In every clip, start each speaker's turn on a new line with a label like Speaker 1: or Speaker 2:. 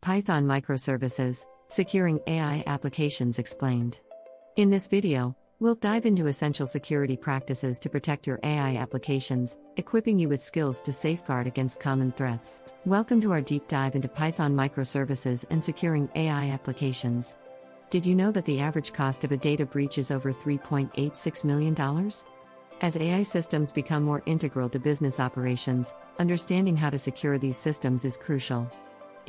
Speaker 1: Python Microservices, Securing AI Applications Explained. In this video, we'll dive into essential security practices to protect your AI applications, equipping you with skills to safeguard against common threats. Welcome to our deep dive into Python Microservices and securing AI applications. Did you know that the average cost of a data breach is over $3.86 million? As AI systems become more integral to business operations, understanding how to secure these systems is crucial.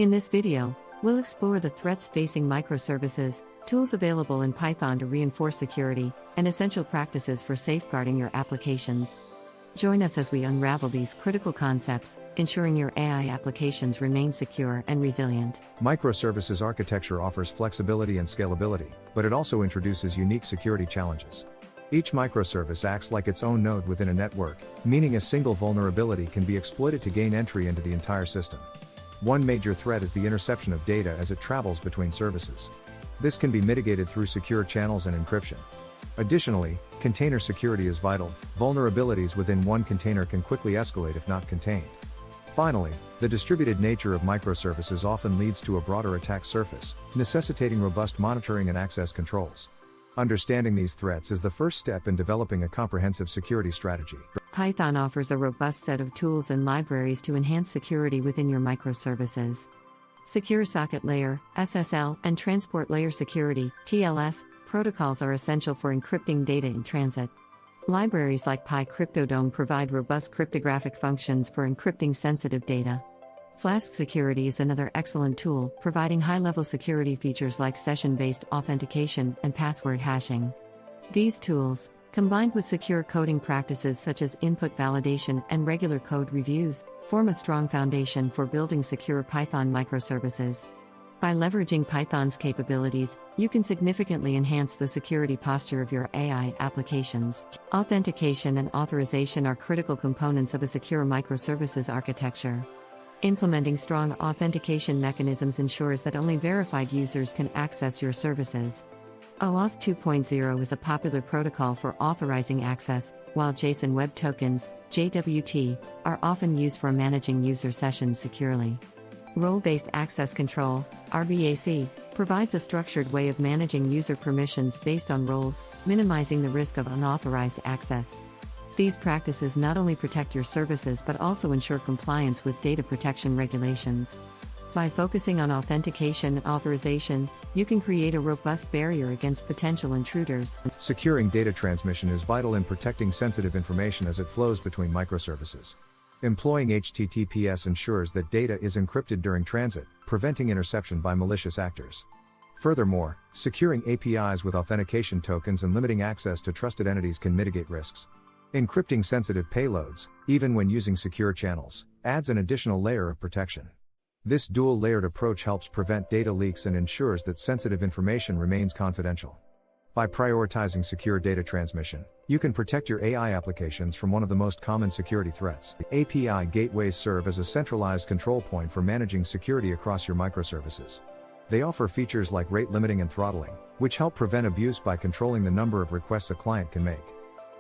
Speaker 1: In this video, we'll explore the threats facing microservices, tools available in Python to reinforce security, and essential practices for safeguarding your applications. Join us as we unravel these critical concepts, ensuring your AI applications remain secure and resilient.
Speaker 2: Microservices architecture offers flexibility and scalability, but it also introduces unique security challenges. Each microservice acts like its own node within a network, meaning a single vulnerability can be exploited to gain entry into the entire system. One major threat is the interception of data as it travels between services. This can be mitigated through secure channels and encryption. Additionally, container security is vital. Vulnerabilities within one container can quickly escalate if not contained. Finally, the distributed nature of microservices often leads to a broader attack surface, necessitating robust monitoring and access controls. Understanding these threats is the first step in developing a comprehensive security strategy.
Speaker 1: Python offers a robust set of tools and libraries to enhance security within your microservices. Secure Socket Layer, SSL, and Transport Layer Security, TLS, protocols are essential for encrypting data in transit. Libraries like PyCryptodome provide robust cryptographic functions for encrypting sensitive data. Flask Security is another excellent tool, providing high-level security features like session-based authentication and password hashing. These tools, combined with secure coding practices such as input validation and regular code reviews, form a strong foundation for building secure Python microservices. By leveraging Python's capabilities, you can significantly enhance the security posture of your AI applications. Authentication and authorization are critical components of a secure microservices architecture. Implementing strong authentication mechanisms ensures that only verified users can access your services. OAuth 2.0 is a popular protocol for authorizing access, while JSON Web Tokens, JWT, are often used for managing user sessions securely. Role-based access control, RBAC, provides a structured way of managing user permissions based on roles, minimizing the risk of unauthorized access. These practices not only protect your services but also ensure compliance with data protection regulations. By focusing on authentication and authorization, you can create a robust barrier against potential intruders.
Speaker 2: Securing data transmission is vital in protecting sensitive information as it flows between microservices. Employing HTTPS ensures that data is encrypted during transit, preventing interception by malicious actors. Furthermore, securing APIs with authentication tokens and limiting access to trusted entities can mitigate risks. Encrypting sensitive payloads, even when using secure channels, adds an additional layer of protection. This dual-layered approach helps prevent data leaks and ensures that sensitive information remains confidential. By prioritizing secure data transmission, you can protect your AI applications from one of the most common security threats. API gateways serve as a centralized control point for managing security across your microservices. They offer features like rate limiting and throttling, which help prevent abuse by controlling the number of requests a client can make.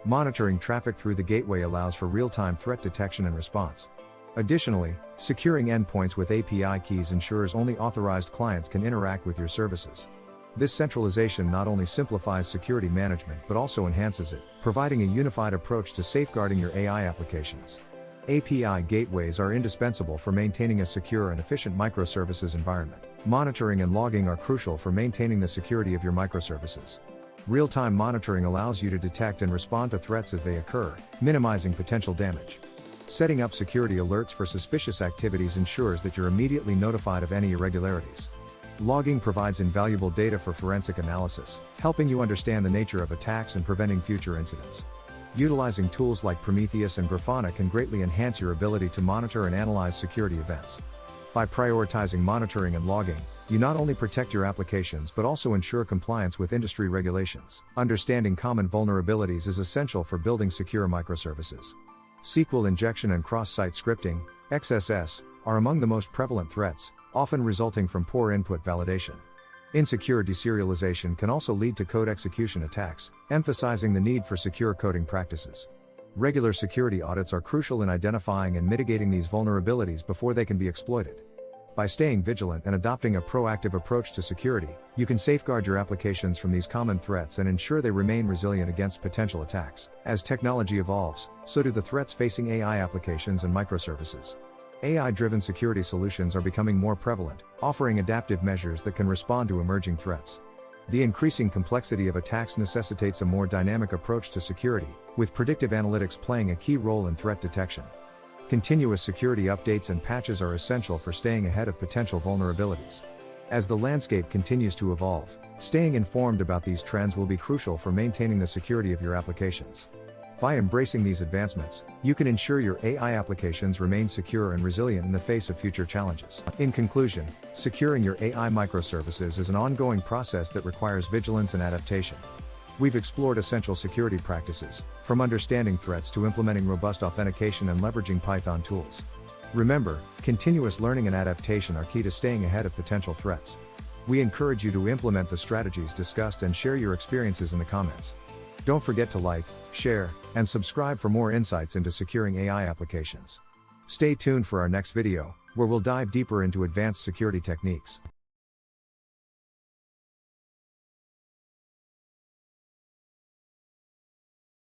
Speaker 2: Monitoring traffic through the gateway allows for real-time threat detection and response. Additionally, securing endpoints with API keys ensures only authorized clients can interact with your services. This centralization not only simplifies security management but also enhances it, providing a unified approach to safeguarding your AI applications. API gateways are indispensable for maintaining a secure and efficient microservices environment. Monitoring and logging are crucial for maintaining the security of your microservices. Real-time monitoring allows you to detect and respond to threats as they occur, minimizing potential damage. Setting up security alerts for suspicious activities ensures that you're immediately notified of any irregularities. Logging provides invaluable data for forensic analysis, helping you understand the nature of attacks and preventing future incidents. Utilizing tools like Prometheus and Grafana can greatly enhance your ability to monitor and analyze security events. By prioritizing monitoring and logging, you not only protect your applications but also ensure compliance with industry regulations. Understanding common vulnerabilities is essential for building secure microservices. SQL injection and cross-site scripting, XSS, are among the most prevalent threats, often resulting from poor input validation. Insecure deserialization can also lead to code execution attacks, emphasizing the need for secure coding practices. Regular security audits are crucial in identifying and mitigating these vulnerabilities before they can be exploited. By staying vigilant and adopting a proactive approach to security, you can safeguard your applications from these common threats and ensure they remain resilient against potential attacks. As technology evolves, so do the threats facing AI applications and microservices. AI-driven security solutions are becoming more prevalent, offering adaptive measures that can respond to emerging threats. The increasing complexity of attacks necessitates a more dynamic approach to security, with predictive analytics playing a key role in threat detection. Continuous security updates and patches are essential for staying ahead of potential vulnerabilities. As the landscape continues to evolve, staying informed about these trends will be crucial for maintaining the security of your applications. By embracing these advancements, you can ensure your AI applications remain secure and resilient in the face of future challenges. In conclusion, securing your AI microservices is an ongoing process that requires vigilance and adaptation. We've explored essential security practices, from understanding threats to implementing robust authentication and leveraging Python tools. Remember, continuous learning and adaptation are key to staying ahead of potential threats. We encourage you to implement the strategies discussed and share your experiences in the comments. Don't forget to like, share, and subscribe for more insights into securing AI applications. Stay tuned for our next video, where we'll dive deeper into advanced security techniques.